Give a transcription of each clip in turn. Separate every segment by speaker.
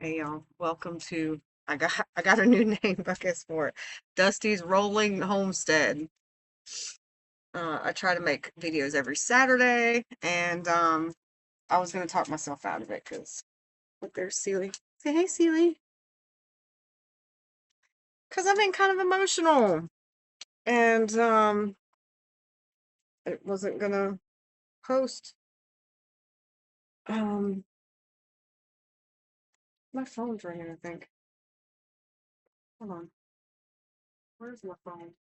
Speaker 1: Hey y'all, welcome to I got a new name, I guess, for it. Dusty's Rolling Homestead. I try to make videos every Saturday, and I was gonna talk myself out of it because look, there's Seely. Say hey, Seely, because I've been kind of emotional, and it wasn't gonna post. Um, my phone's ringing, I think. Hold on, where's my phone?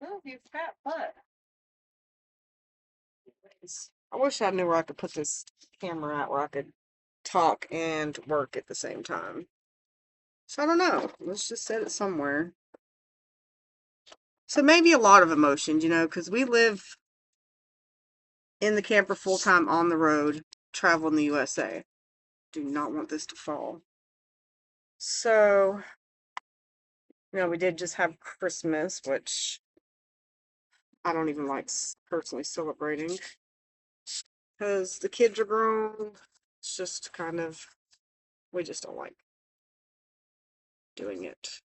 Speaker 1: Oh, you fat butt. I wish I knew where I could put this camera at where I could talk and work at the same time. So I don't know. Let's just set it somewhere. So maybe a lot of emotions, because we live in the camper full time on the road, travel in the USA. Do not want this to fall. So, we did just have Christmas, which I don't even like personally celebrating because the kids are grown. It's just kind of, we just don't like doing it.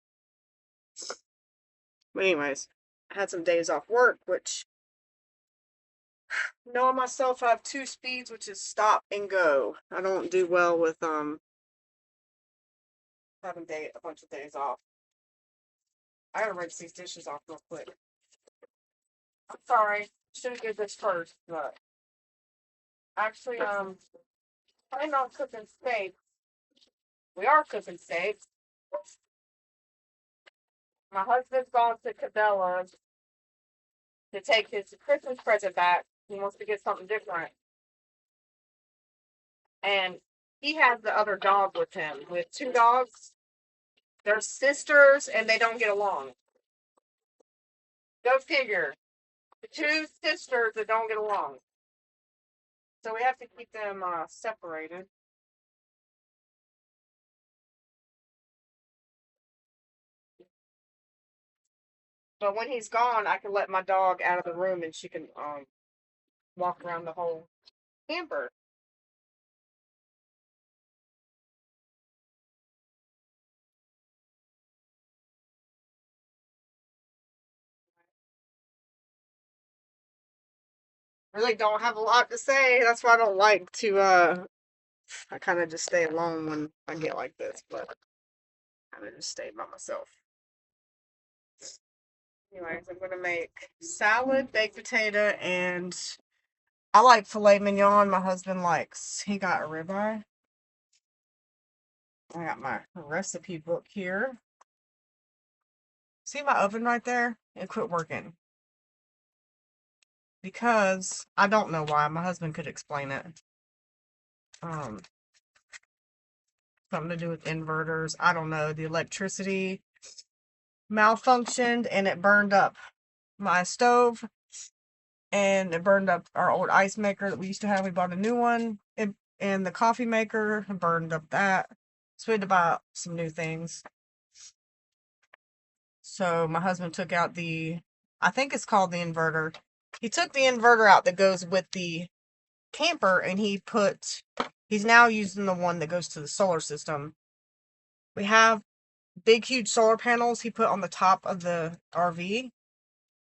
Speaker 1: But anyways, I had some days off work, which knowing myself, I have two speeds, which is stop and go. I don't do well with having a bunch of days off. I gotta rinse these dishes off real quick. I'm sorry, should have did this first, but actually, planning on cooking steak. We are cooking steak. My husband's gone to Cabela's to take his Christmas present back. He wants to get something different, and he has the other dog with him. With two dogs, they're sisters, and they don't get along. Go figure. The two sisters that don't get along. So we have to keep them separated. But when he's gone, I can let my dog out of the room and she can walk around the whole camper. Really don't have a lot to say. That's why I don't like to I kind of just stay alone when I get like this, but I kind of just stay by myself. Anyways, I'm gonna make salad, baked potato, and I like filet mignon. My husband likes. He got a ribeye. I got my recipe book here. See my oven right there? It quit working because I don't know why. My husband could explain it. Um, Something to do with inverters. I don't know. The electricity malfunctioned and it burned up my stove and it burned up our old ice maker that we used to have. We bought a new one. And the coffee maker burned up that. So we had to buy some new things. So my husband took out I think it's called the inverter. He took the inverter out that goes with the camper and he's now using the one that goes to the solar system. We have big, huge solar panels he put on the top of the RV,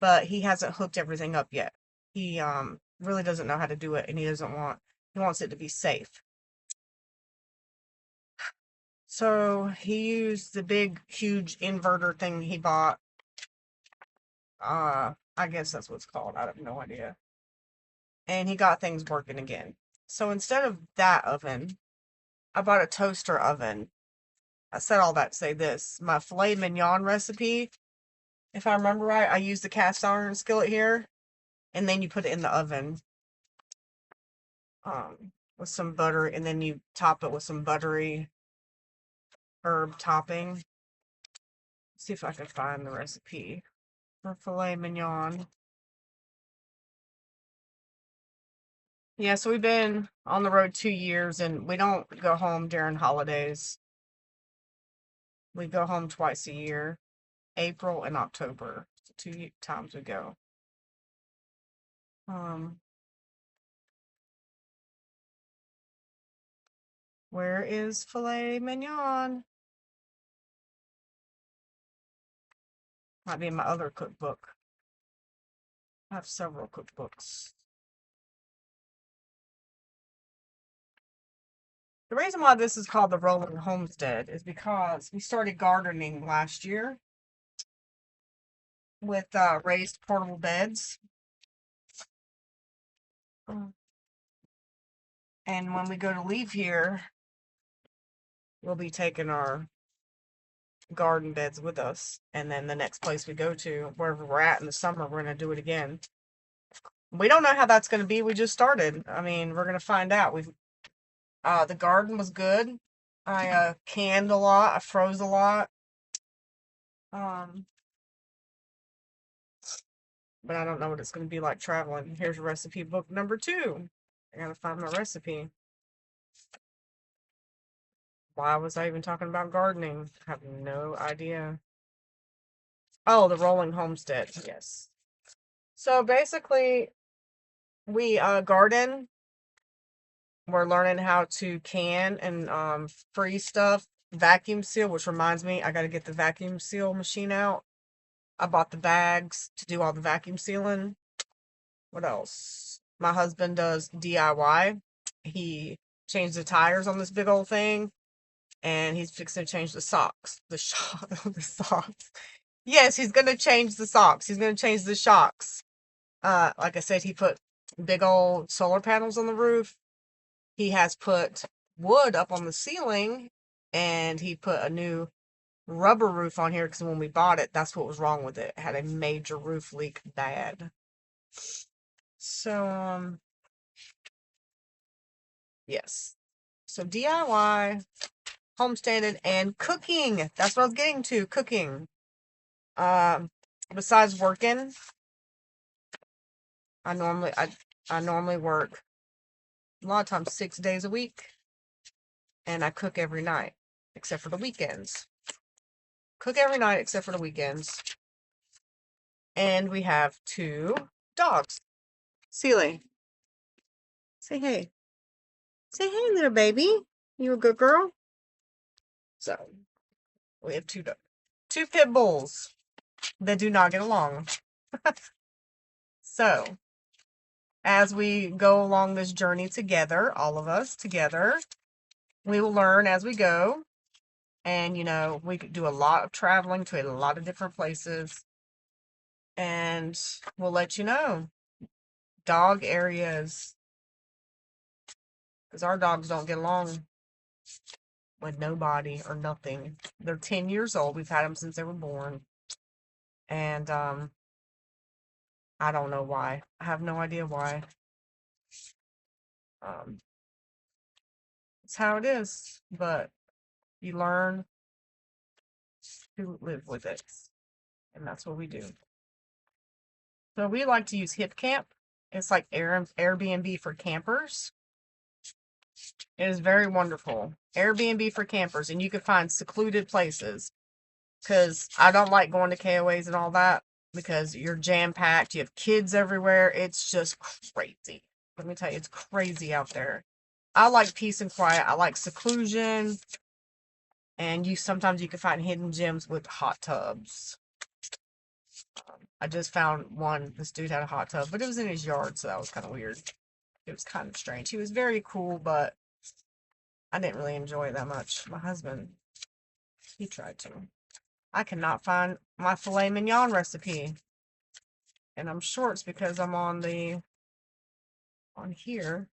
Speaker 1: but he hasn't hooked everything up yet. He really doesn't know how to do it, and he wants it to be safe. So he used the big, huge inverter thing he bought. I guess that's what it's called. I have no idea. And he got things working again. So instead of that oven, I bought a toaster oven. I said all that to say this. My filet mignon recipe, if I remember right, I used the cast iron skillet here, and then you put it in the oven with some butter, and then you top it with some buttery herb topping. See if I can find the recipe for filet mignon. Yeah, so we've been on the road 2 years, and we don't go home during holidays. We go home twice a year, April and October. So two times we go. Um, where is Filet Mignon? Might be in my other cookbook. I have several cookbooks. The reason why this is called the Rolling Homestead is because we started gardening last year with raised portable beds. And when we go to leave here, we'll be taking our garden beds with us. And then the next place we go to, wherever we're at in the summer, we're going to do it again. We don't know how that's going to be. We just started. I mean, we're going to find out. The garden was good. I canned a lot. I froze a lot. Um, but I don't know what it's going to be like traveling. Here's recipe book number 2. I gotta find my recipe. Why was I even talking about gardening? I have no idea. Oh, the rolling homestead. Yes. So basically, we garden. We're learning how to can and freeze stuff. Vacuum seal, which reminds me, I got to get the vacuum seal machine out. I bought the bags to do all the vacuum sealing. What else? My husband does DIY. He changed the tires on this big old thing, and he's fixing to change the socks. The socks. Yes, he's gonna change the socks. He's gonna change the shocks. Like I said, he put big old solar panels on the roof. He has put wood up on the ceiling, and he put a new rubber roof on here because when we bought it, that's what was wrong with it. It had a major roof leak bad. So, yes. So DIY, homesteaded, and cooking. That's what I was getting to, cooking. Besides working, I normally work a lot of times 6 days a week, and I cook every night except for the weekends. Cook every night except for the weekends. And we have 2 dogs. Sealy, say hey. Say hey, little baby. You a good girl? So, we have 2 pit bulls that do not get along. So, as we go along this journey together, all of us together, we will learn as we go. And, we could do a lot of traveling to a lot of different places. And we'll let you know. Dog areas. Because our dogs don't get along with nobody or nothing. They're 10 years old. We've had them since they were born. And I don't know why. I have no idea why. It's how it is. But you learn to live with it. And that's what we do. So we like to use Hip Camp. It's like Airbnb for campers. It is very wonderful. Airbnb for campers. And you can find secluded places. Because I don't like going to KOAs and all that. Because you're jam-packed. You have kids everywhere. It's just crazy. Let me tell you, it's crazy out there. I like peace and quiet. I like seclusion. And sometimes you can find hidden gems with hot tubs. I just found one. This dude had a hot tub, but it was in his yard, so that was kind of weird. It was kind of strange. He was very cool, but I didn't really enjoy it that much. My husband, he tried to. I cannot find my filet mignon recipe. And I'm sure it's because I'm on here.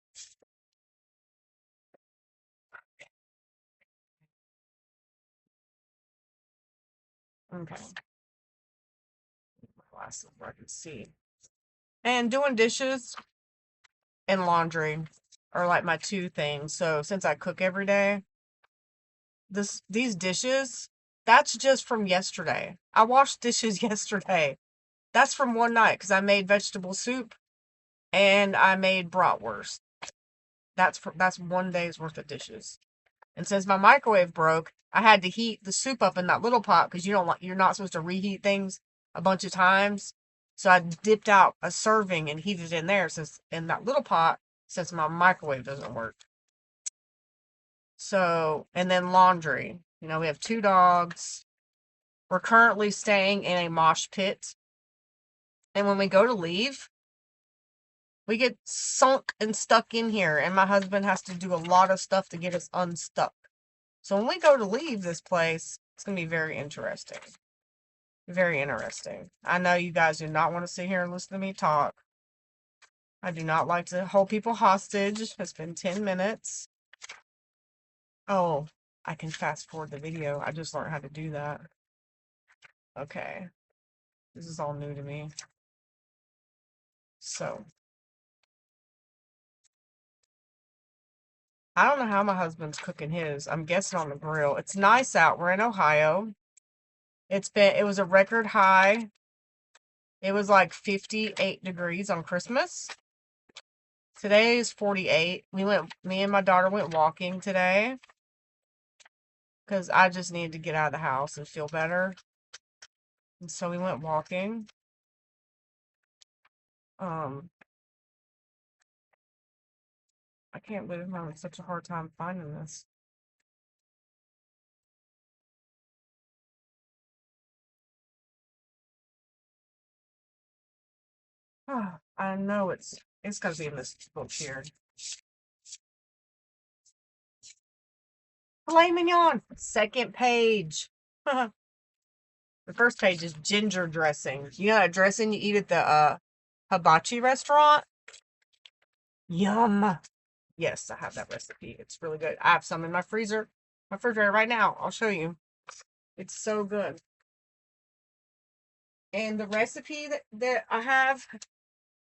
Speaker 1: Okay. Glasses where I can see. And doing dishes and laundry are like my 2 things. So since I cook every day, these dishes, that's just from yesterday. I washed dishes yesterday. That's from one night because I made vegetable soup and I made bratwurst. That's one day's worth of dishes. And since my microwave broke, I had to heat the soup up in that little pot because you're not supposed to reheat things a bunch of times. So I dipped out a serving and heated it in there since in that little pot since my microwave doesn't work. So, and then laundry. You know, we have 2 dogs. We're currently staying in a mosh pit. And when we go to leave, we get sunk and stuck in here. And my husband has to do a lot of stuff to get us unstuck. So when we go to leave this place, it's going to be very interesting. Very interesting. I know you guys do not want to sit here and listen to me talk. I do not like to hold people hostage. It's been 10 minutes. Oh, I can fast forward the video. I just learned how to do that. Okay. This is all new to me. So, I don't know how my husband's cooking his. I'm guessing on the grill. It's nice out. We're in Ohio. It was a record high. It was like 58 degrees on Christmas. Today is 48. Me and my daughter went walking today because I just needed to get out of the house and feel better. And so we went walking. I can't believe I'm having such a hard time finding this. I know it's gotta be in this book here. Filet Mignon, second page. The first page is ginger dressing. You know that dressing you eat at the hibachi restaurant? Yum. Yes, I have that recipe. It's really good. I have some in my freezer, my refrigerator right now. I'll show you. It's so good. And the recipe that I have,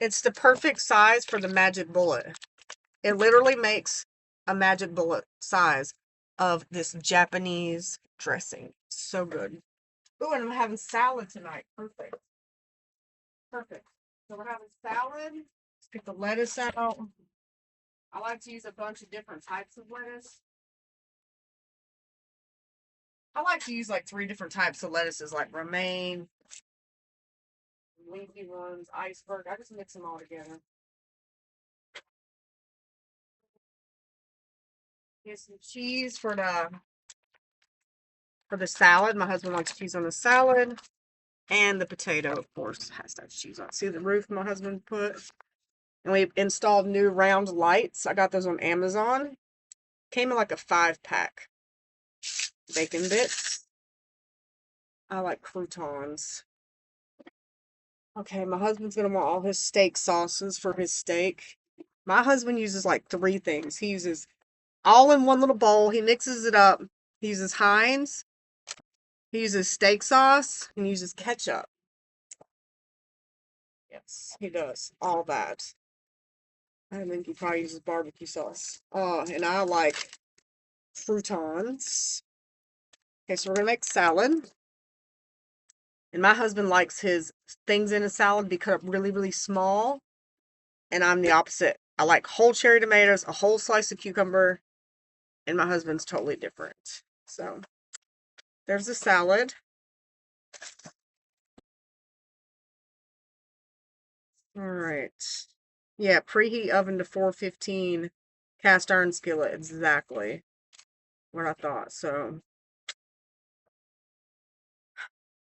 Speaker 1: it's the perfect size for the magic bullet. It literally makes a magic bullet size of this Japanese dressing. So good. Oh, and I'm having salad tonight. Perfect. Perfect. So we're having salad. Let's get the lettuce out. I like to use a bunch of different types of lettuce. I like to use like 3 different types of lettuces, like romaine, leafy ones, iceberg. I just mix them all together. Get some cheese for the salad. My husband likes cheese on the salad. And the potato, of course, has to have cheese on it. See the roof my husband put? And we installed new round lights. I got those on Amazon. Came in like a 5-pack. Bacon bits. I like croutons. Okay, my husband's gonna want all his steak sauces for his steak. My husband uses like 3 things. He uses all in one little bowl. He mixes it up. He uses Heinz. He uses steak sauce and he uses ketchup. Yes, he does all that. I think he probably uses barbecue sauce. And I like croutons. Okay, so we're gonna make salad. And my husband likes his things in a salad be cut up really, really small. And I'm the opposite. I like whole cherry tomatoes, a whole slice of cucumber, and my husband's totally different. So there's the salad. All right. Yeah, preheat oven to 415. Cast iron skillet. Exactly what I thought. So,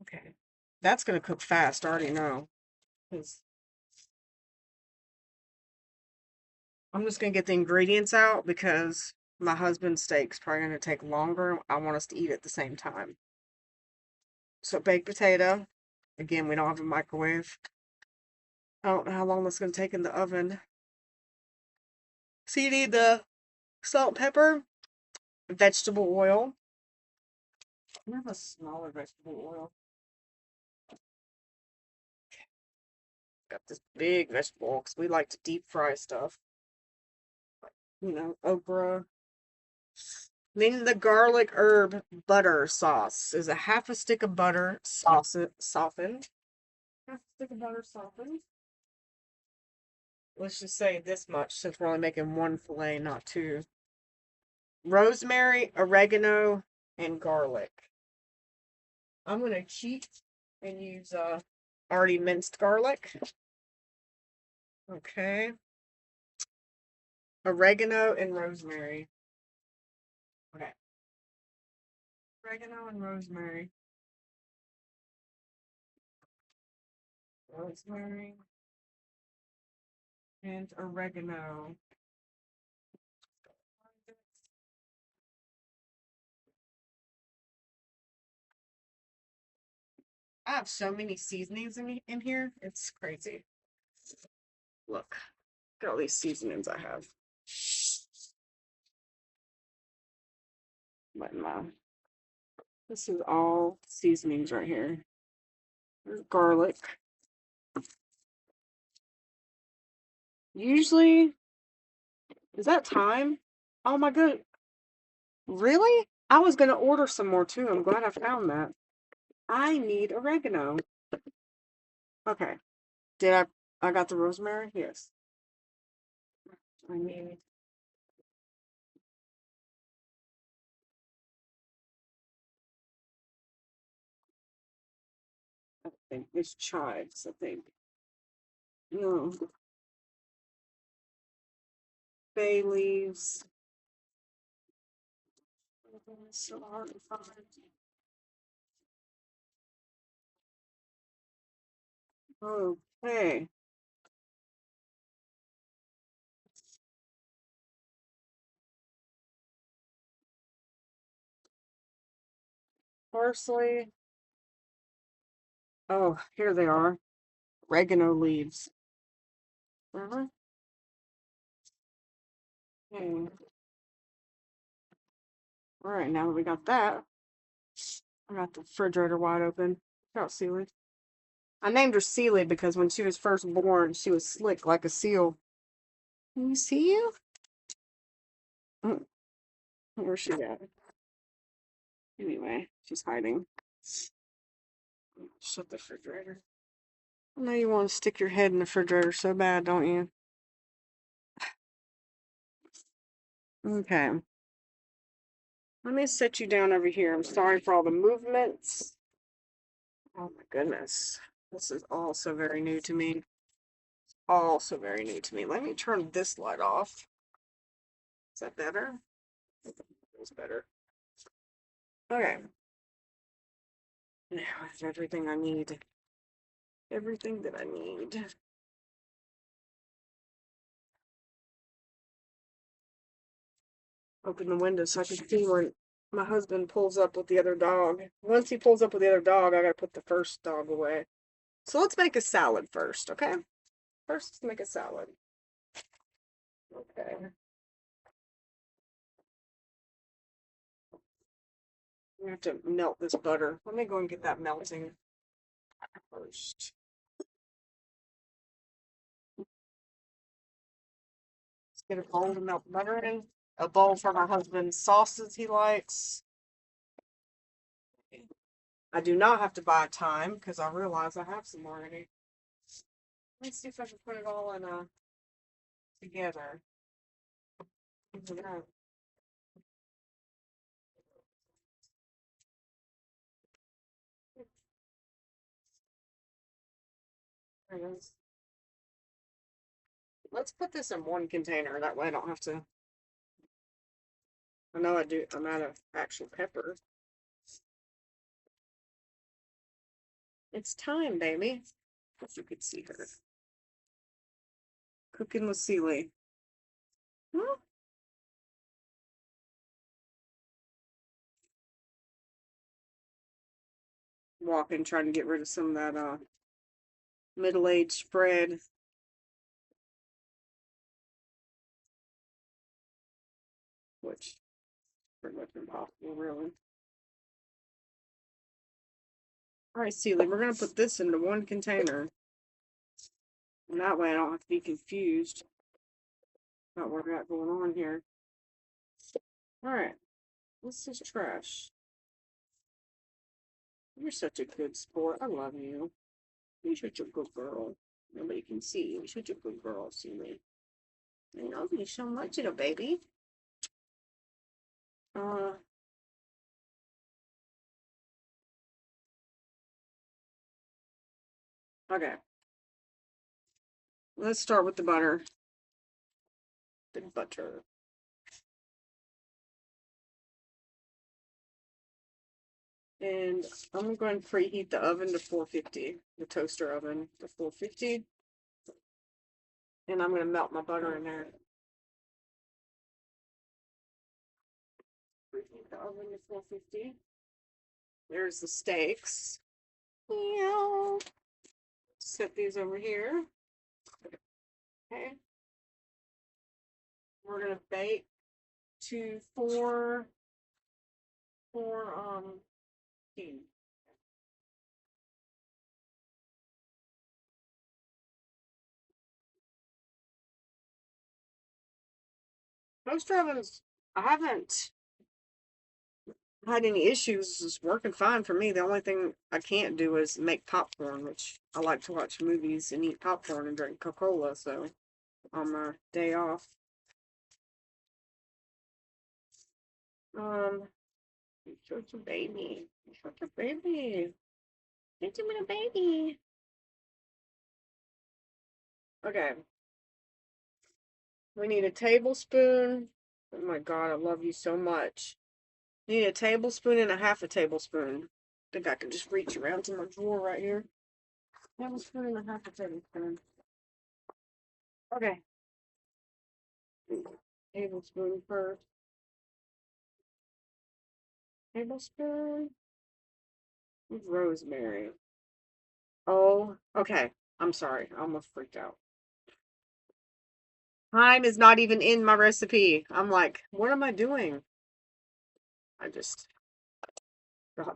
Speaker 1: okay. That's going to cook fast. I already know. 'Cause I'm just going to get the ingredients out because my husband's steak's probably going to take longer. I want us to eat at the same time. So, baked potato. Again, we don't have a microwave. I don't know how long that's going to take in the oven. So, you need the salt, pepper, vegetable oil. I have a smaller vegetable oil. Got this big vegetable oil because we like to deep fry stuff. You know, okra. Then the garlic herb butter sauce is a half a stick of butter softened. Half a stick of butter softened. Let's just say this much since we're only making 1 fillet, not 2. rosemary, oregano, and garlic. I'm gonna cheat and use already minced garlic. Okay. Oregano and rosemary. Okay. Oregano and rosemary. Rosemary and oregano. I have so many seasonings in here. It's crazy. Look at all these seasonings I have. But no, this is all seasonings right here. There's garlic. Usually, is that thyme? Oh my god. Really? I was gonna order some more too. I'm glad I found that. I need oregano. Okay. Did I got the rosemary? Yes. I need I think it's chives, I think. No. Bay leaves. It's so hard to find. Okay. Parsley. Oh, here they are. Oregano leaves. Uh-huh. Okay. All right, now that we got that, I got the refrigerator wide open. Look out, Sealy. I named her Sealy because when she was first born, she was slick like a seal. Can you see you? Mm, where's she at? Anyway, she's hiding. Shut the refrigerator. I know you want to stick your head in the refrigerator so bad, don't you? Okay. Let me set you down over here. I'm sorry for all the movements. Oh my goodness. This is also very new to me. Also very new to me. Let me turn this light off. Is that better? It's better. Okay. Now I have everything I need. Everything that I need. Open the window so I can see when my husband pulls up with the other dog. Once he pulls up with the other dog, I gotta put the first dog away. So let's make a salad first, okay? First, let's make a salad. Okay. We have to melt this butter. Let me go and get that melting first. Let's get a bowl to melt butter in. A bowl for my husband's sauces he likes. I do not have to buy time because I realize I have some already. Let's see if I can put it all in together. Yeah. There it is. Let's put this in one container. That way I don't have to. I know I do. I'm out of actual pepper. It's time, baby. If you could see her. Cooking with Sealy. Hmm? Walking, trying to get rid of some of that middle-aged spread. Which pretty much impossible, really. All right, Sealy, we're gonna put this into one container. And that way I don't have to be confused about what I got going on here. All right, this is trash. You're such a good sport. I love you. You're such a good girl. Nobody can see you. You're such a good girl, Sealy. I love you so much, little baby. Uh, okay. Let's start with the butter. The butter. And I'm going to preheat the oven to 450, the toaster oven to 450. And I'm going to melt my butter in there. Preheat the oven to 450. There's the steaks. Meow. Set these over here. Okay. We're going to bake to 4 toaster ovens, I haven't had any issues. It's working fine for me. The only thing I can't do is make popcorn, which I like to watch movies and eat popcorn and drink Coca-Cola. So on my day off, um, such a baby, such a baby, such a baby. Okay, we need a tablespoon. Oh my God, I love you so much. Need a tablespoon and a half a tablespoon. I think I can just reach around to my drawer right here. Tablespoon and a half a tablespoon. Okay. Tablespoon first. Tablespoon of rosemary. Oh, okay. I'm sorry. I almost freaked out. Thyme is not even in my recipe. I'm like, what am I doing? I just,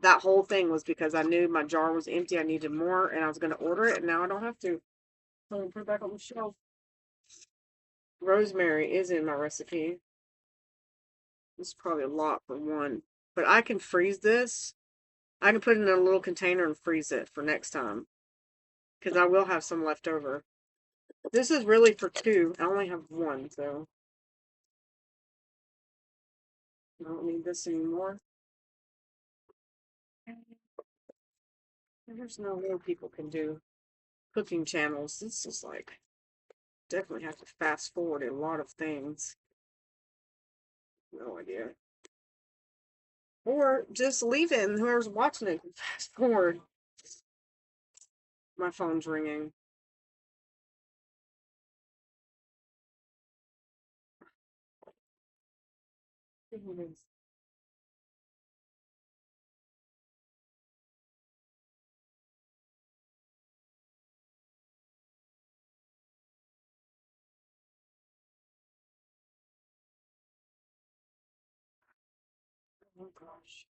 Speaker 1: that whole thing was because I knew my jar was empty. I needed more and I was going to order it and now I don't have to. So I'm going to put it back on the shelf. Rosemary is in my recipe. This is probably a lot for one, but I can freeze this. I can put it in a little container and freeze it for next time because I will have some left over. This is really for two. I only have one, so I don't need this anymore. There's no way people can do cooking channels. This is like, definitely have to fast forward a lot of things. No idea. Or just leave it and whoever's watching it can fast forward. My phone's ringing. Oh gosh.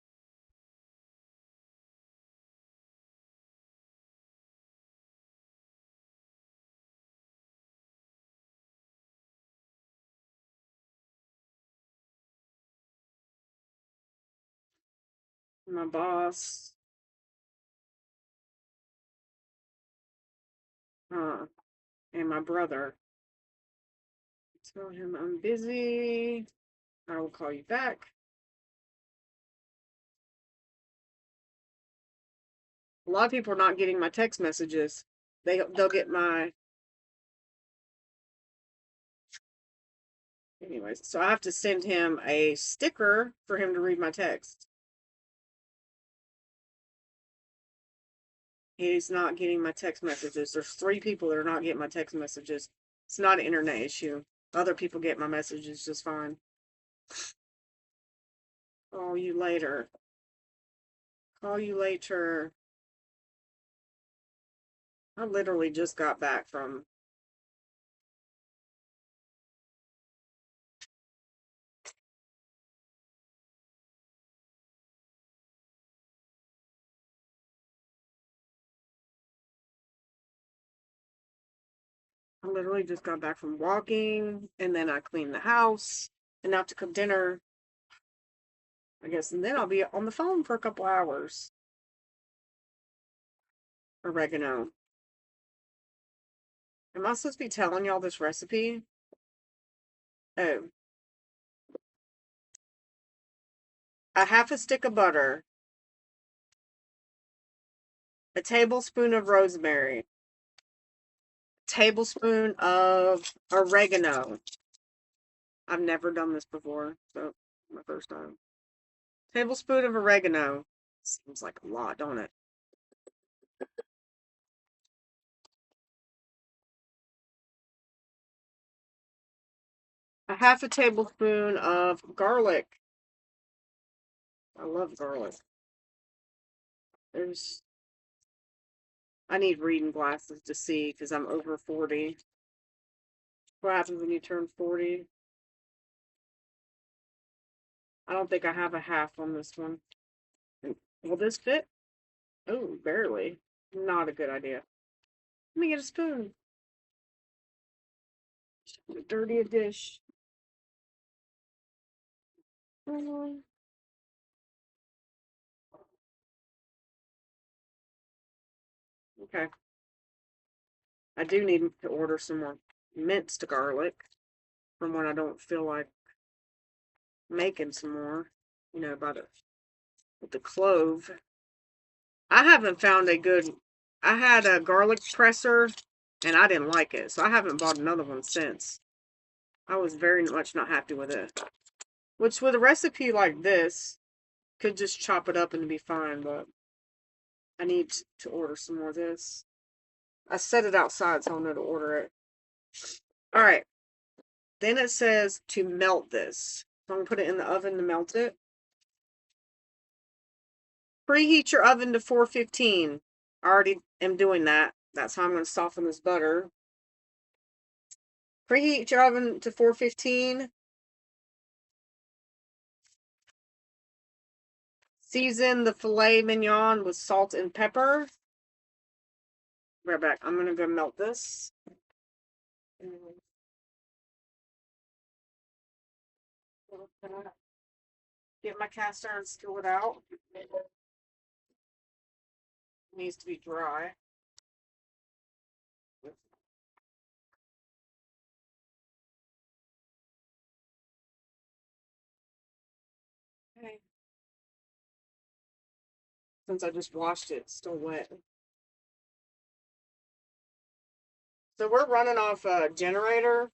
Speaker 1: My boss. And my brother. Tell him I'm busy. I will call you back. A lot of people are not getting my text messages. They'll get my anyways. So I have to send him a sticker for him to read my text. He's not getting my text messages. There's 3 people that are not getting my text messages. It's not an internet issue. Other people get my messages just fine. Call you later. Call you later. I literally just got back from. I literally just got back from walking, and then I cleaned the house, and now to cook dinner, I guess, and then I'll be on the phone for a couple hours. Oregano. Am I supposed to be telling y'all this recipe? Oh, a half a stick of butter, a tablespoon of rosemary, tablespoon of oregano. I've never done this before, so my first time. Tablespoon of oregano. Seems like a lot, don't it? A half a tablespoon of garlic. I love garlic. There's I need reading glasses to see because I'm over 40. What happens when you turn 40? I don't think I have a half on this one. Will this fit? Oh, barely. Not a good idea. Let me get a spoon. Dirty a dish. Okay. I do need to order some more minced garlic from when I don't feel like making some more. You know, about it with the clove. I haven't found a good. I had a garlic presser and I didn't like it, so I haven't bought another one since. I was very much not happy with it. Which with a recipe like this, could just chop it up and be fine, but I need to order some more of this. I set it outside so I'll know to order it. Alright. Then it says to melt this. So I'm going to put it in the oven to melt it. Preheat your oven to 415. I already am doing that. That's how I'm going to soften this butter. Preheat your oven to 415. Season the filet mignon with salt and pepper. Right back. I'm going to go melt this. Get my cast iron skillet out. It needs to be dry. Okay. Since I just washed it, it's still wet. So we're running off a generator.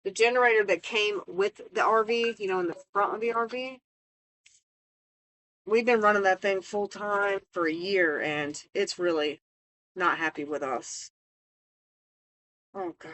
Speaker 1: The generator that came with the RV, you know, in the front of the RV. We've been running that thing full time for a year and it's really not happy with us. Oh God.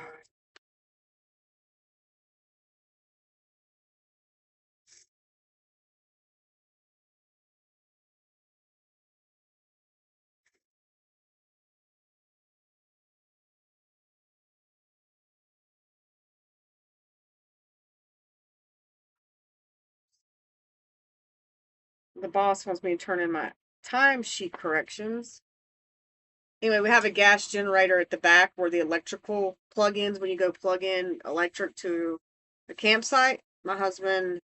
Speaker 1: The boss wants me to turn in my timesheet corrections. Anyway, we have a gas generator at the back where the electrical plug-ins when you go plug in electric to the campsite. My husband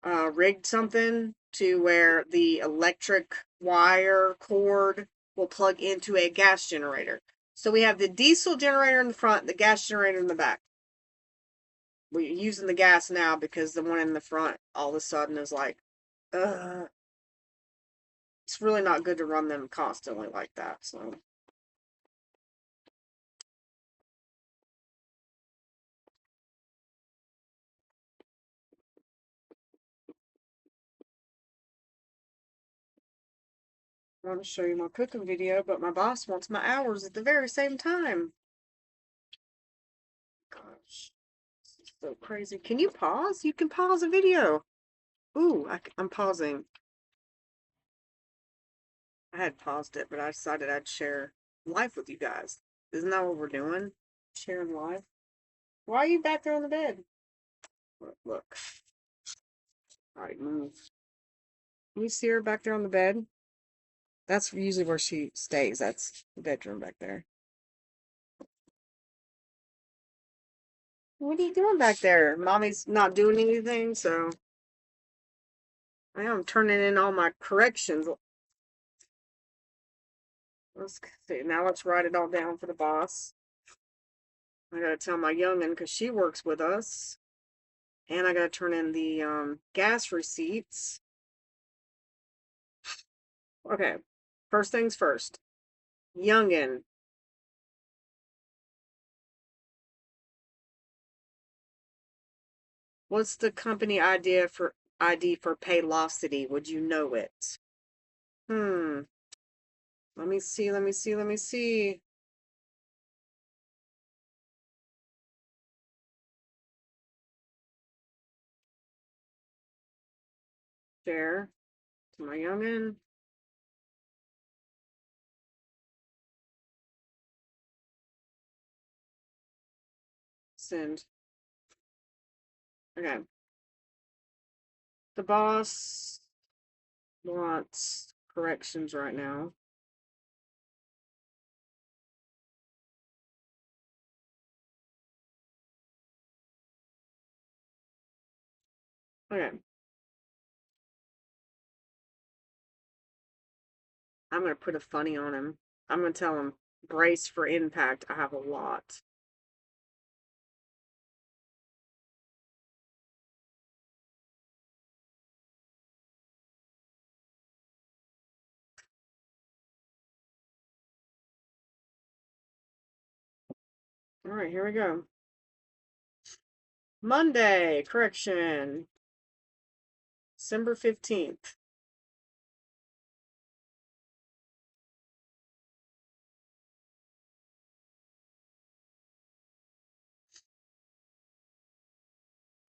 Speaker 1: rigged something to where the electric wire cord will plug into a gas generator. So we have the diesel generator in the front, the gas generator in the back. We're using the gas now because the one in the front all of a sudden is like, it's really not good to run them constantly like that. So I want to show you my cooking video, but my boss wants my hours at the very same time. Gosh, this is so crazy. Can you pause? You can pause a video. Ooh, I'm pausing. I had paused it, but I decided I'd share life with you guys. Isn't that what we're doing? Sharing life? Why are you back there on the bed? Look. Alright, move. Can you see her back there on the bed? That's usually where she stays. That's the bedroom back there. What are you doing back there? Mommy's not doing anything, so I am turning in all my corrections. Let's see. Now let's write it all down for the boss. I gotta tell my youngin' because she works with us. And I gotta turn in the gas receipts. Okay, first things first. Youngin. What's the company ID for Paylocity? Would you know it? Hmm. Let me see, let me see, let me see. Share to my youngin. Send. Okay. The boss wants corrections right now. Okay. I'm gonna put a funny on him. I'm gonna tell him, brace for impact. I have a lot. All right, here we go. Monday, correction. December 15th.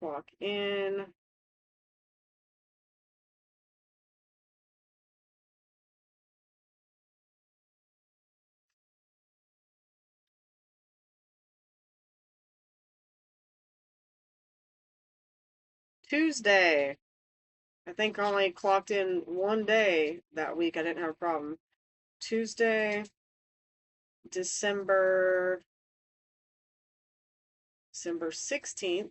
Speaker 1: Clock in. Tuesday. I think I only clocked in one day that week. I didn't have a problem. Tuesday, December 16th.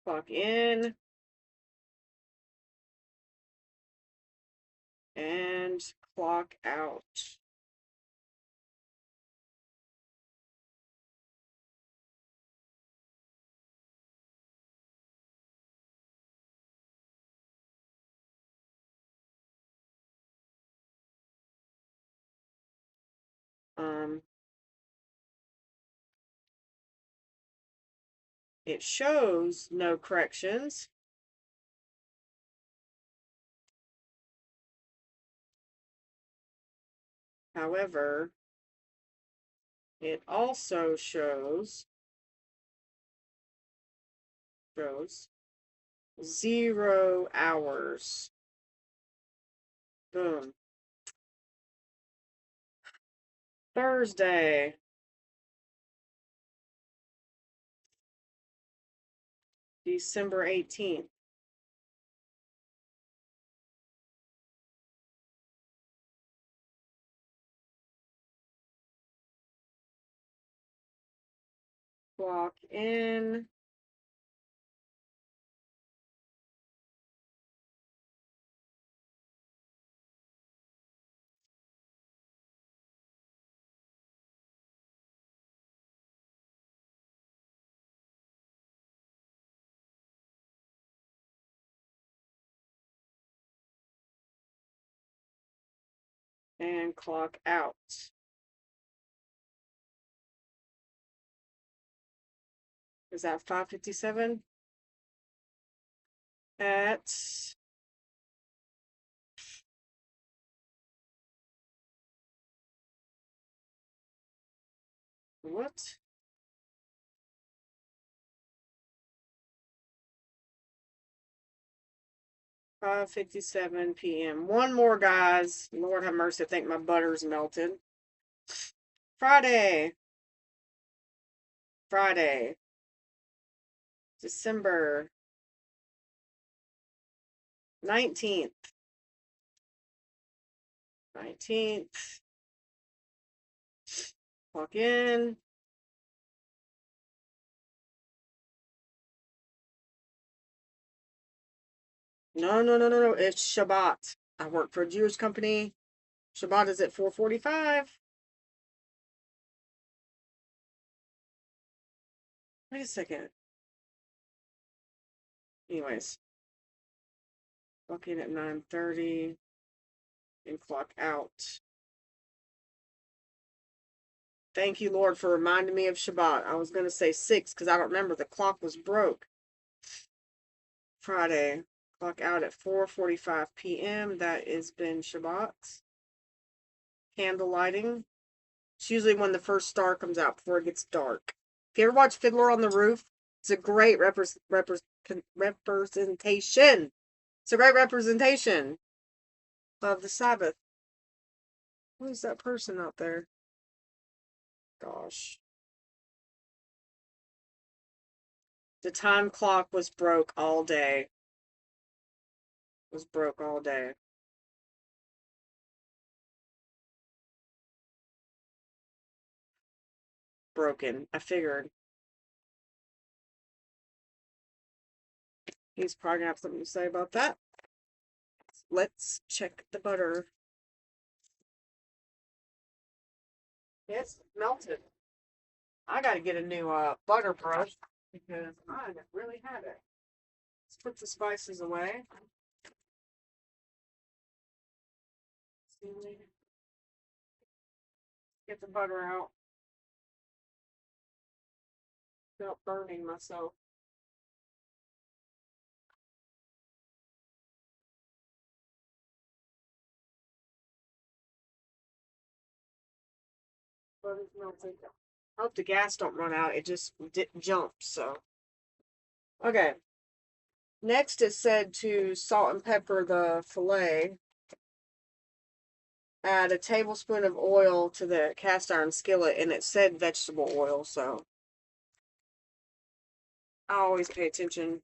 Speaker 1: Clock in and clock out. Um, it shows no corrections. However, it also shows 0 hours. Boom. Thursday. December 18th. Clock in. And clock out. Is that 5:57? At what? 5:57 p.m. One more, guys. Lord have mercy. I think my butter's melted. Friday. Friday. December 19th. 19th. Clock in. No, no, no, no, no. It's Shabbat. I work for a Jewish company. Shabbat is at 4:45. Wait a second. Anyways, clock in at 9:30 and clock out. Thank you, Lord, for reminding me of Shabbat. I was going to say 6 because I don't remember. The clock was broke. Friday. Clock out at 4:45 p.m. That has been Shabbat. Candle lighting. It's usually when the first star comes out before it gets dark. If you ever watch Fiddler on the Roof, it's a great representation. It's a great representation of the Sabbath. Who's that person out there? Gosh. The time clock was broke all day. Was broke all day. Broken. I figured. He's probably gonna have something to say about that. Let's check the butter. It's melted. I gotta get a new butter brush because I haven't really had it. Let's put the spices away. Get the butter out without burning myself. Butter's melted. I hope the gas don't run out. It just jumps. So okay. Next, it said to salt and pepper the filet. Add a tablespoon of oil to the cast iron skillet, and it said vegetable oil, so I always pay attention.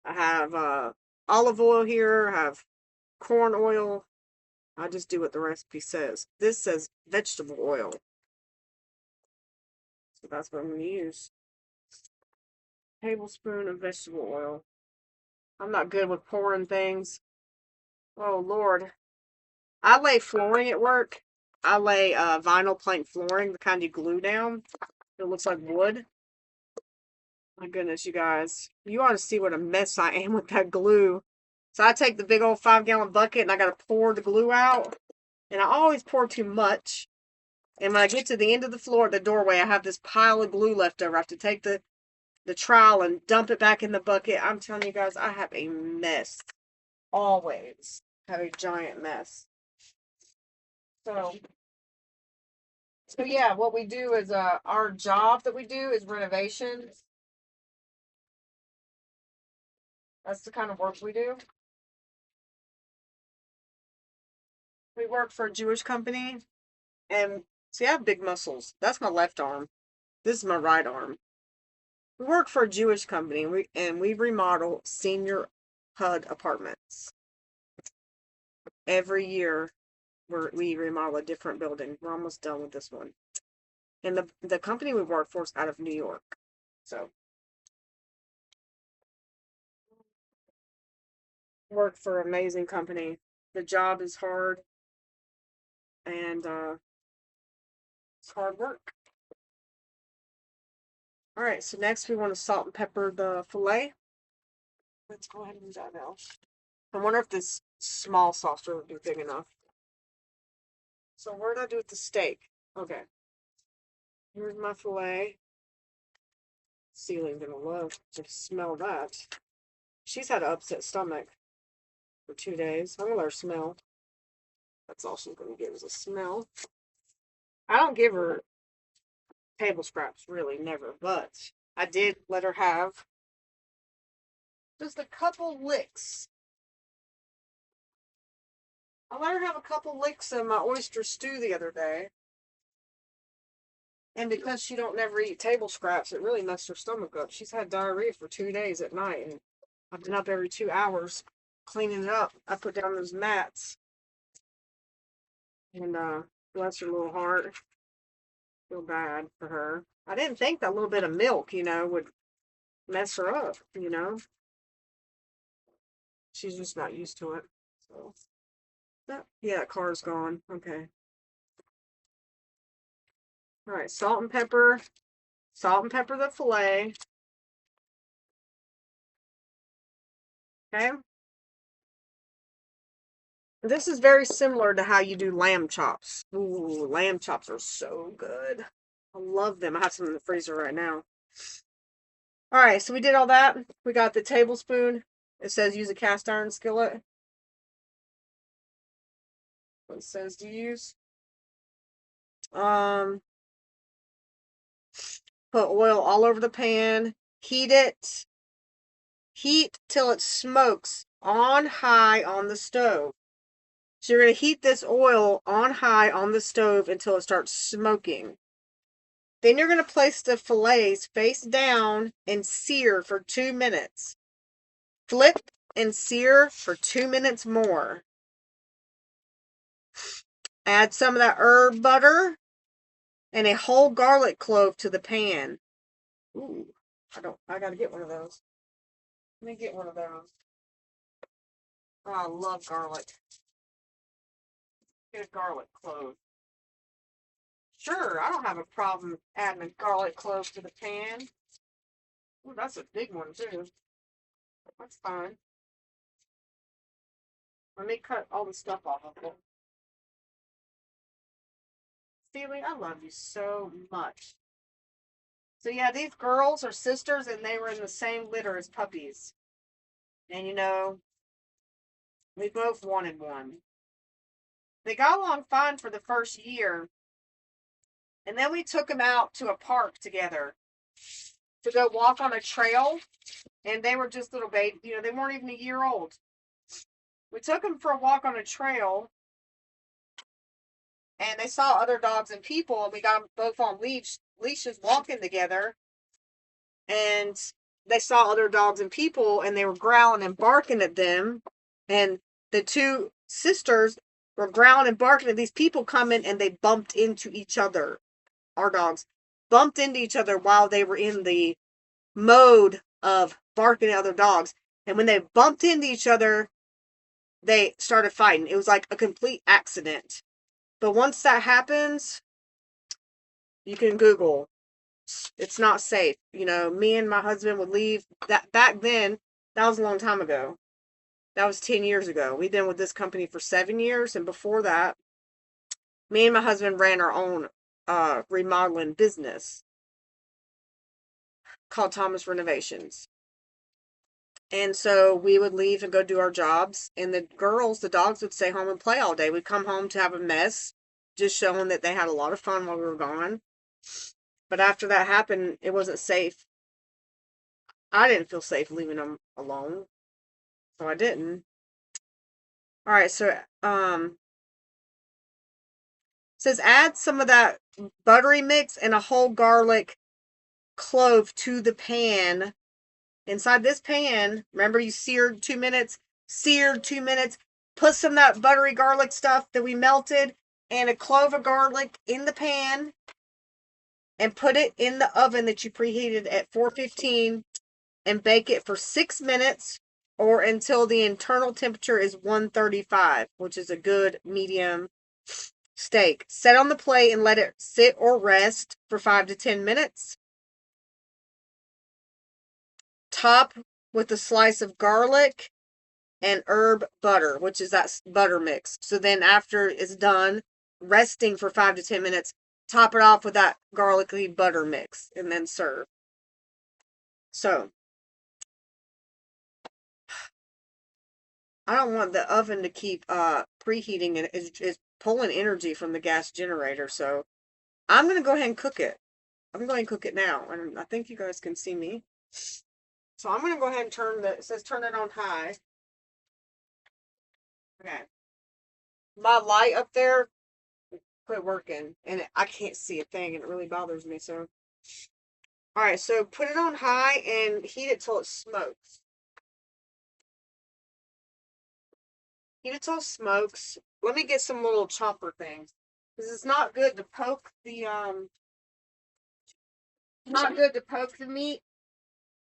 Speaker 1: I have olive oil here, I have corn oil. I just do what the recipe says. This says vegetable oil, so that's what I'm going to use. Tablespoon of vegetable oil. I'm not good with pouring things. Oh, Lord. I lay flooring at work. I lay vinyl plank flooring, the kind you glue down. It looks like wood. My goodness, you guys. You ought to see what a mess I am with that glue. So I take the big old 5-gallon bucket and I got to pour the glue out. And I always pour too much. And when I get to the end of the floor at the doorway, I have this pile of glue left over. I have to take the trowel and dump it back in the bucket. I'm telling you guys, I have a mess. Always have a giant mess. So, so yeah, what we do is our job that we do is renovations. That's the kind of work we do. We work for a Jewish company, and see, I have big muscles. That's my left arm. This is my right arm. We work for a Jewish company, and we remodel senior HUD apartments. Every year, we remodel a different building. We're almost done with this one. And the company we work for is out of New York. So, work for an amazing company. The job is hard, and it's hard work. All right, so next we want to salt and pepper the filet. Let's go ahead and do that now. I wonder if this small saucer would be big enough. So what did I do with the steak? Okay. Here's my filet. Ceiling's gonna love to smell that. She's had an upset stomach for 2 days. I'm gonna let her smell. That's all she's gonna get is a smell. I don't give her table scraps, really, never, but I did let her have just a couple licks. I let her have a couple licks of my oyster stew the other day. And because she don't never eat table scraps, it really messed her stomach up. She's had diarrhea for 2 days at night, and I've been up every 2 hours cleaning it up. I put down those mats, and bless her little heart. Feel bad for her. I didn't think that little bit of milk, would mess her up. She's just not used to it. So yeah, car's gone. Okay. All right, salt and pepper. Salt and pepper the filet. Okay. This is very similar to how you do lamb chops. Ooh, lamb chops are so good. I love them. I have some in the freezer right now. All right, so we did all that. We got the tablespoon. It says use a cast iron skillet. What it says to use. Um, Put oil all over the pan. Heat it. Heat till it smokes on high on the stove. So you're going to heat this oil on high on the stove until it starts smoking. Then you're going to place the fillets face down and sear for 2 minutes. Flip and sear for 2 minutes more. Add some of that herb butter and a whole garlic clove to the pan. Ooh, I gotta get one of those. Let me get one of those. Oh, I love garlic. Get a garlic clove. Sure, I don't have a problem adding a garlic clove to the pan. Ooh, that's a big one too. That's fine. Let me cut all the stuff off of it. Steely, I love you so much. So yeah, these girls are sisters and they were in the same litter as puppies. And we both wanted one. They got along fine for the first year. And then we took them out to a park together to go walk on a trail. And they were just little babies, they weren't even a year old. We took them for a walk on a trail. And they saw other dogs and people. And we got them both on leashes walking together. And they saw other dogs and people. And they were growling and barking at them. And the two sisters were growling and barking at these people coming. And they bumped into each other. Our dogs bumped into each other while they were in the mode of barking at other dogs. And when they bumped into each other, they started fighting. It was like a complete accident. But once that happens, you can Google. It's not safe. Me and my husband would leave. That back then, that was a long time ago. That was 10 years ago. We've been with this company for 7 years. And before that, me and my husband ran our own remodeling business called Thomas Renovations. And so we would leave and go do our jobs. And the dogs would stay home and play all day. We'd come home to have a mess, just showing that they had a lot of fun while we were gone. But after that happened, it wasn't safe. I didn't feel safe leaving them alone. So I didn't. All right, so says add some of that buttery mix and a whole garlic clove to the pan. Inside this pan, remember you seared 2 minutes, put some of that buttery garlic stuff that we melted and a clove of garlic in the pan and put it in the oven that you preheated at 415 and bake it for 6 minutes or until the internal temperature is 135, which is a good medium steak. Set on the plate and let it sit or rest for 5 to 10 minutes. Top with a slice of garlic and herb butter, which is that butter mix. So then after it's done, resting for 5 to 10 minutes, top it off with that garlicky butter mix and then serve. So I don't want the oven to keep preheating and it's pulling energy from the gas generator. So I'm going to go ahead and cook it. I'm going to cook it now. And I think you guys can see me. So I'm going to go ahead and it says turn it on high. Okay. My light up there quit working and I can't see a thing and it really bothers me. So, all right. So put it on high and heat it till it smokes. Heat it till it smokes. Let me get some little chopper things. Because it's not good to poke the, not good to poke the meat.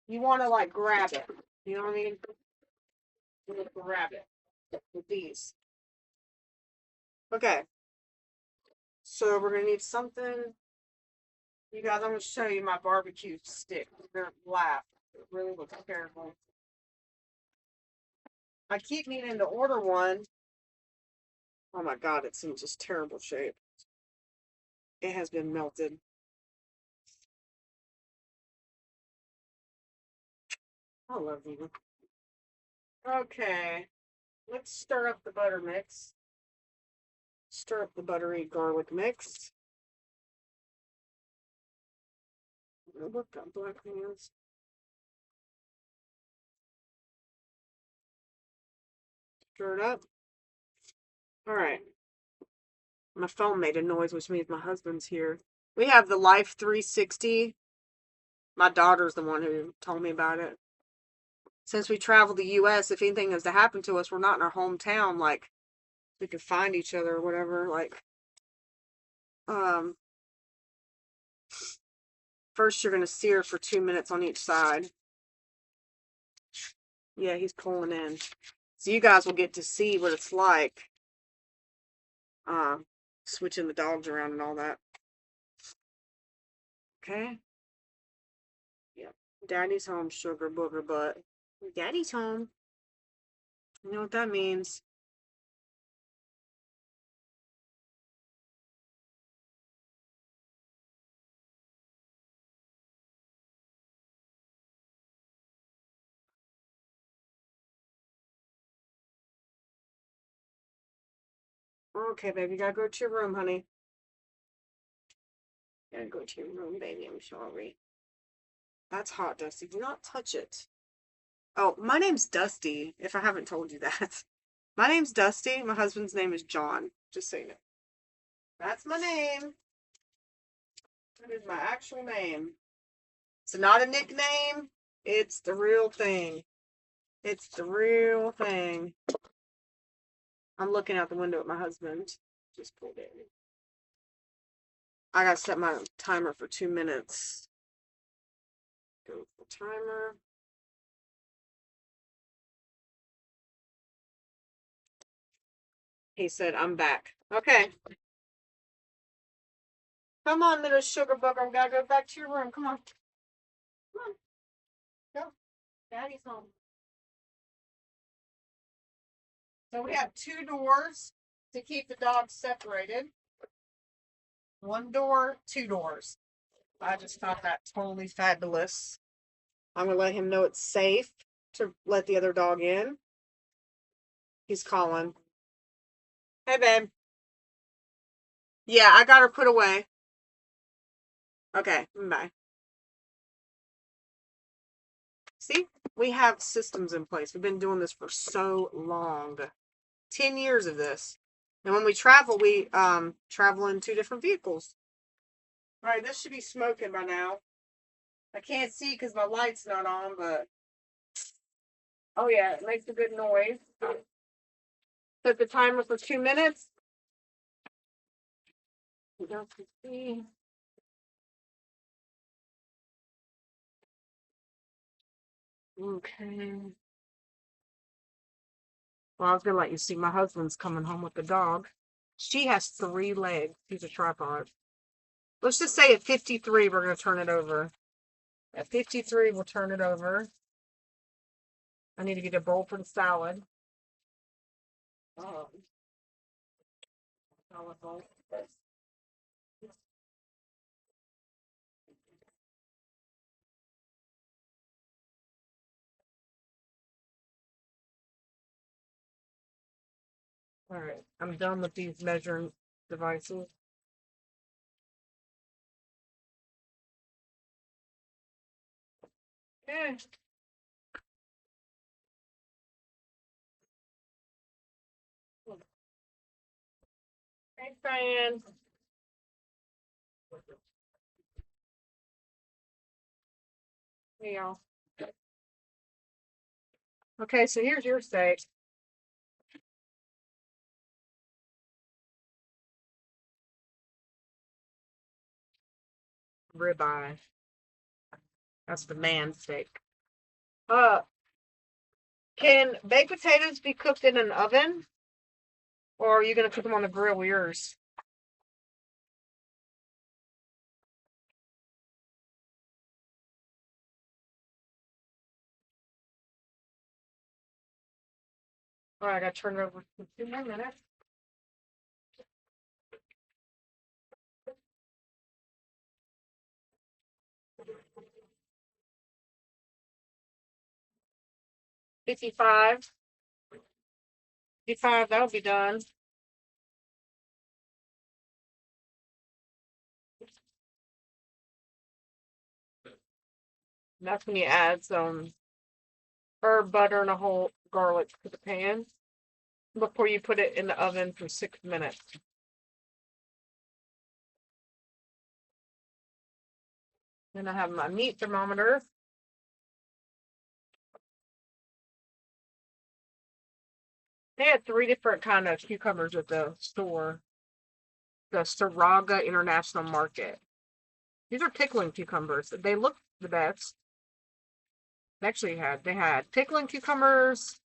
Speaker 1: You want to like grab it. You know what I mean? I'm gonna grab it with these. Okay, so we're gonna need something. You guys, I'm gonna show you my barbecue stick. You're gonna laugh. It really looks terrible. I keep needing to order one. Oh my god, it's in just terrible shape. It has been melted. I love you. Okay, let's stir up the butter mix. Stir up the buttery garlic mix. Look, got black hands. Stir it up. All right. My phone made a noise, which means my husband's here. We have the Life 360. My daughter's the one who told me about it. Since we travel the U.S., if anything has to happen to us, we're not in our hometown. Like, we can find each other or whatever. Like, um, first you're gonna sear for 2 minutes on each side. Yeah, he's pulling in, so you guys will get to see what it's like. Switching the dogs around and all that. Okay. Yep. Daddy's home, sugar booger butt. Daddy's home. You know what that means? Okay, baby, you gotta go to your room, honey. You gotta go to your room, baby. I'm sorry. That's hot, Dusty. Do not touch it. Oh, my name's Dusty, if I haven't told you that. My name's Dusty. My husband's name is John. Just so you know. That's my name. That is my actual name. It's not a nickname. It's the real thing. It's the real thing. I'm looking out the window at my husband. Just pulled in. I gotta set my timer for 2 minutes. Go for timer. He said, I'm back. Okay. Come on, little sugar bugger. We gotta go back to your room. Come on. Come on. Go. Daddy's home. So we have 2 doors to keep the dogs separated. 1 door, 2 doors. I just found that totally fabulous. I'm gonna let him know it's safe to let the other dog in. He's calling. Hey, babe. Yeah, I got her put away. Okay, bye. See, we have systems in place. We've been doing this for so long. 10 years of this. And when we travel, we travel in 2 different vehicles. All right, this should be smoking by now. I can't see because my light's not on, but oh yeah, it makes a good noise. Set the timer for 2 minutes. You guys can see. Okay. Well, I was gonna let you see my husband's coming home with the dog. She has 3 legs. She's a tripod. Let's just say at 53, we're gonna turn it over. At 53, we'll turn it over. I need to get a bowl for the salad. Salad bowl. All right, I'm done with these measuring devices. Okay. Hey, Fran. Hey, y'all. Okay, so here's your steak. Ribeye. That's the man steak. Uh, Can baked potatoes be cooked in an oven? Or are you going to cook them on the grill with yours? All right, I got to turn it over for 2 more minutes. Fifty-five. 55, that'll be done. That's when you add some herb butter and a whole garlic to the pan before you put it in the oven for 6 minutes. Then I have my meat thermometer. They had 3 different kind of cucumbers at the store. The Saraga International Market. These are pickling cucumbers. They look the best. They had pickling cucumbers,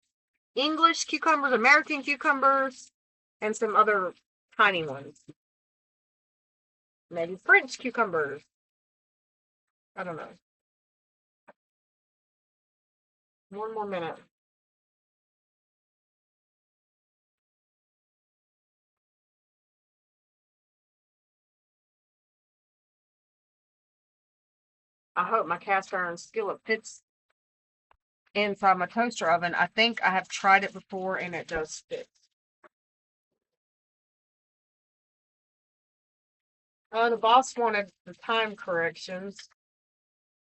Speaker 1: English cucumbers, American cucumbers, and some other tiny ones. Maybe French cucumbers. I don't know. 1 more minute. I hope my cast iron skillet fits inside my toaster oven. I think I have tried it before and it does fit. The boss wanted the time corrections,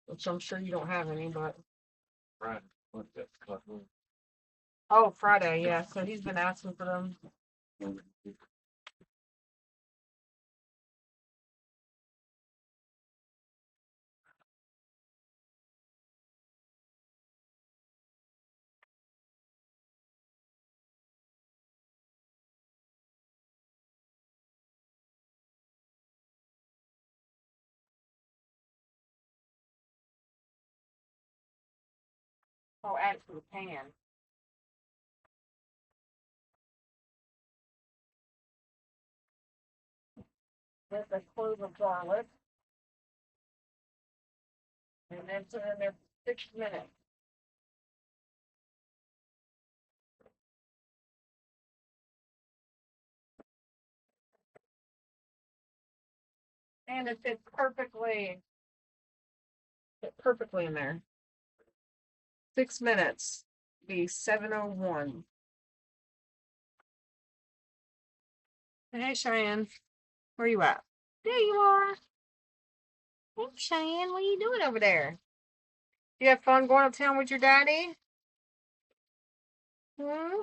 Speaker 1: which I'm sure you don't have any, but
Speaker 2: Right.
Speaker 1: oh, Friday, yeah. So he's been asking for them. Oh, add it to the pan. With a clove of garlic, and then put it in there for 6 minutes. And it fits perfectly in there. 6 minutes. Be 7:01. Hey, Cheyenne, where you at? There you are. Hey, Cheyenne, what are you doing over there? You have fun going uptown with your daddy? Hmm?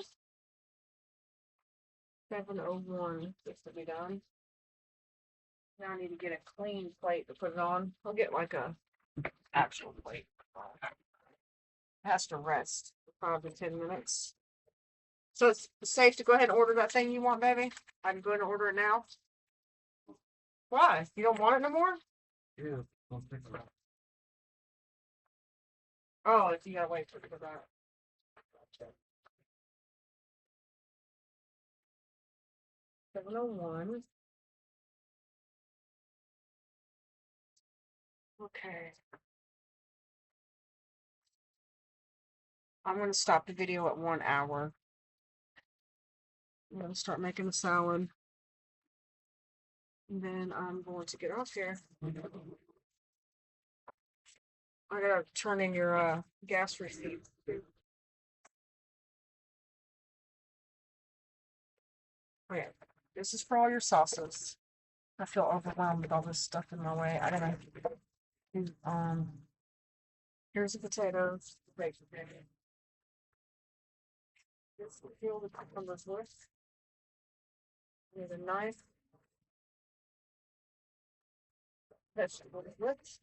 Speaker 1: 7:01. This will be done. Now I need to get a clean plate to put it on. I'll get like a actual plate. It has to rest for 5 to 10 minutes. So it's safe to go ahead and order that thing you want, baby? I can go ahead and order it now. Why? You don't want it no more?
Speaker 2: Yeah, don't think about it.
Speaker 1: Oh, if you gotta wait for that. 7:01. Okay. I'm gonna stop the video at 1 hour. I'm gonna start making the salad. And then I'm going to get off here. I gotta turn in your gas receipt. Okay, this is for all your sauces. I feel overwhelmed with all this stuff in my way. I gotta here's the potatoes, baked potato. This will fill the cucumbers with. Need a knife. Vegetables with.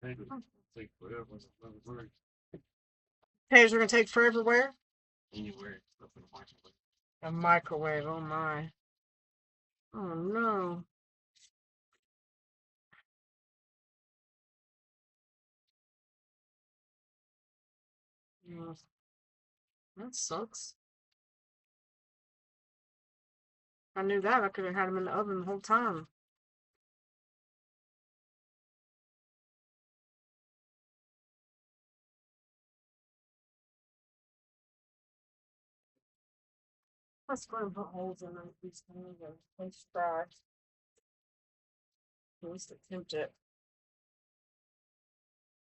Speaker 2: Hey, take whatever. Another word.
Speaker 1: Potatoes are gonna take forever where?
Speaker 2: Anywhere. Stuff in the microwave.
Speaker 1: A microwave, oh my. Oh no. Yeah, that sucks. If I knew that, I could have had them in the oven the whole time. Let's go and put holes in them, these things and let's try. At least attempt it.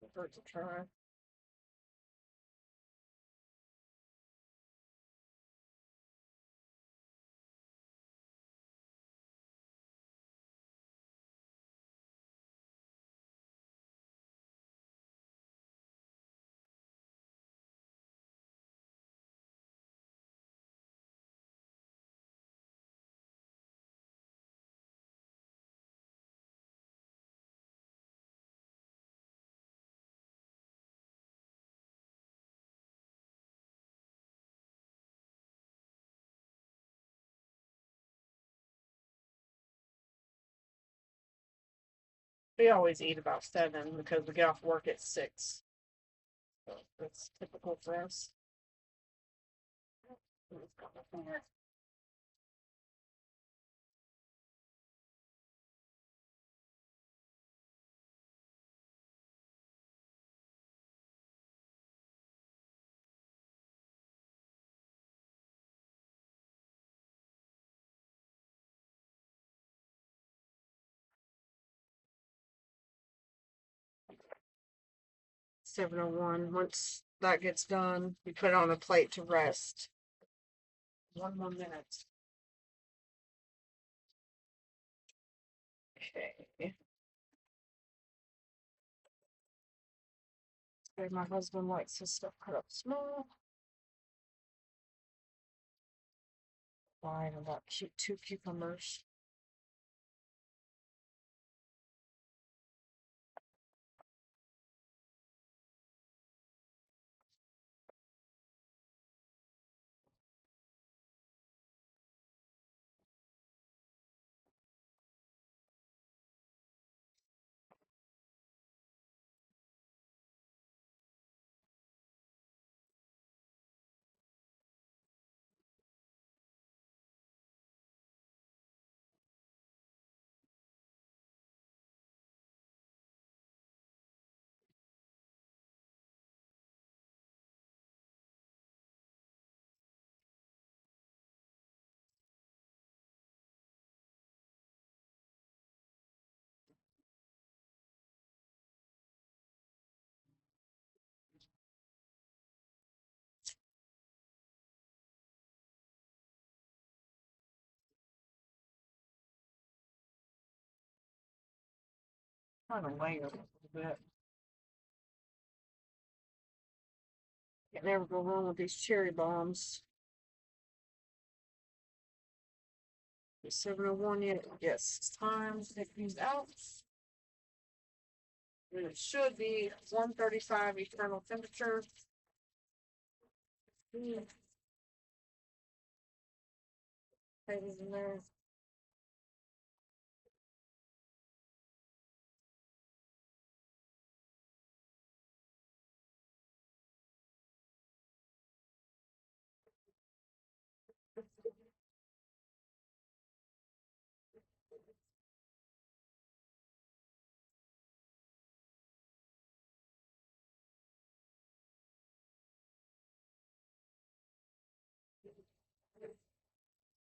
Speaker 1: It hurt to try. 'We always eat about 7 because we get off work at 6. So that's typical for us. $7:01. Once that gets done, we put it on a plate to rest. 1 more minute. Okay. Okay, my husband likes his stuff cut up small. Fine, about 2 cucumbers. Kind of layer it a little bit. Can never go wrong with these cherry bombs. Is 7:01 yet? Yes, it's time to take these out. And it should be 135 eternal temperature. Potatoes in there.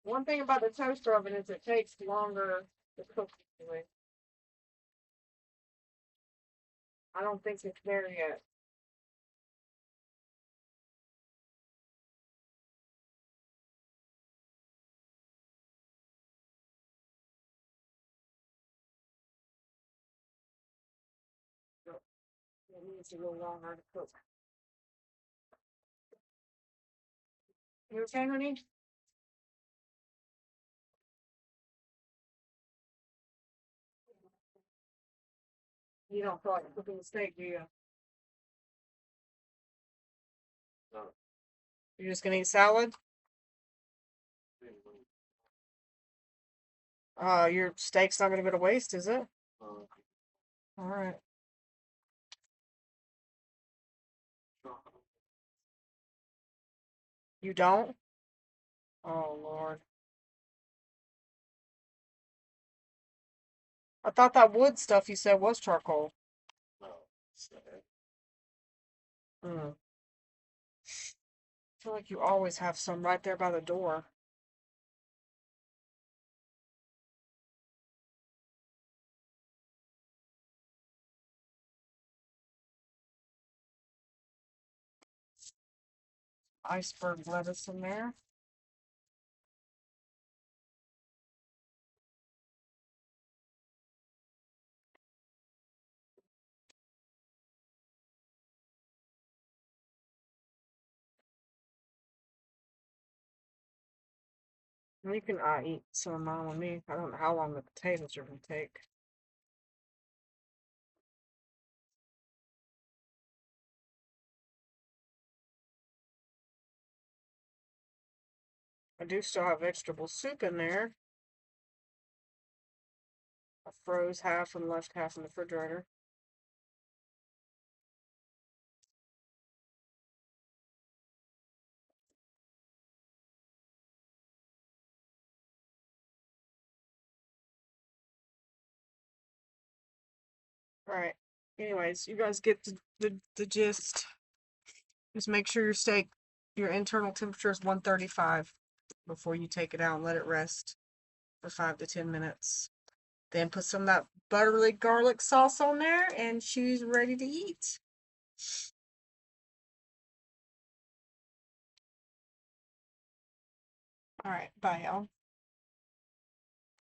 Speaker 1: One thing about the toaster oven is it takes longer to cook anyway. I don't think it's there yet. So it needs a little longer to cook. You okay, honey? You don't feel like cooking the steak, do you?
Speaker 2: No.
Speaker 1: You're just gonna eat salad? Your steak's not gonna go to waste, is it?
Speaker 2: Uh,
Speaker 1: All right. You don't? Oh, Lord. I thought that wood stuff you said was charcoal.
Speaker 2: no. Sad.
Speaker 1: Mm. I feel like you always have some right there by the door. Iceberg lettuce in there. And you can eat some of mine with me. I don't know how long the potatoes are gonna take. I do still have vegetable soup in there. I froze half and left half in the refrigerator. All right. Anyways, you guys get the gist. Just make sure your internal temperature is 135 before you take it out and let it rest for 5 to 10 minutes. Then put some of that buttery garlic sauce on there and she's ready to eat. All right, bye y'all.